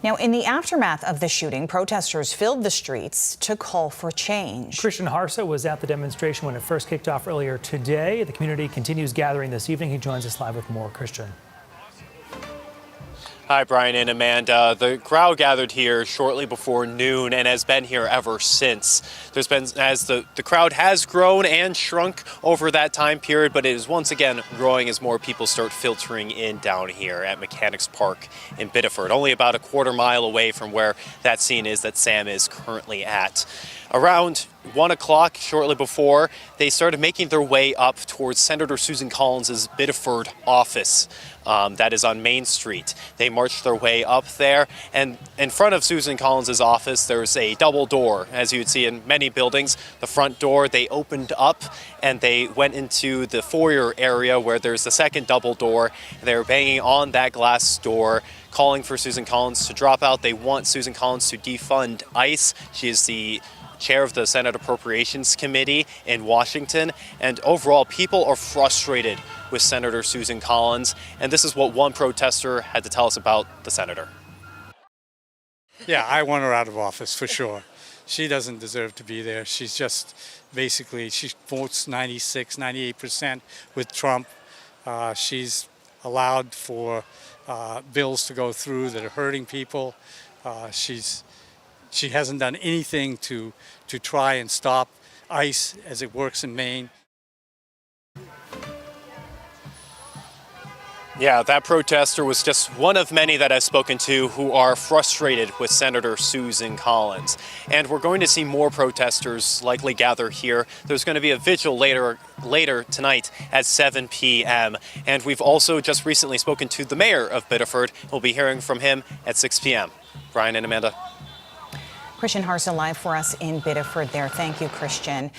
Now, in the aftermath of the shooting, protesters filled the streets to call for change. Christian Harsa was at the demonstration when it first kicked off earlier today. The community continues gathering this evening. He joins us live with more. Christian. Hi, Brian and Amanda. The crowd gathered here shortly before noon and has been here ever since. There's been, as the crowd has grown and shrunk over that time period, but it is once again growing as more people start filtering in down here at Mechanics Park in Biddeford, only about a quarter mile away from where that scene is that Sam is currently at. Around 1 o'clock, shortly before, they started making their way up towards Senator Susan Collins' Biddeford office. That is on Main Street. They marched their way up there, and in front of Susan Collins' office, there's a double door. As you would see in many buildings, the front door, they opened up and they went into the foyer area where there's the second double door. They were banging on that glass door, calling for Susan Collins to drop out. They want Susan Collins to defund ICE. She is the chair of the Senate Appropriations Committee in Washington, and overall people are frustrated with Senator Susan Collins, and this is what one protester had to tell us about the senator. Yeah, I want her out of office for sure. She doesn't deserve to be there. She's just basically, she votes 96, 98% with Trump. She's allowed for bills to go through that are hurting people. She hasn't done anything to try and stop ICE as it works in Maine. Yeah, that protester was just one of many that I've spoken to who are frustrated with Senator Susan Collins. And we're going to see more protesters likely gather here. There's going to be a vigil later tonight at 7 p.m. And we've also just recently spoken to the mayor of Biddeford. We'll be hearing from him at 6 p.m. Brian and Amanda. Christian Harsa live for us in Biddeford there. Thank you, Christian.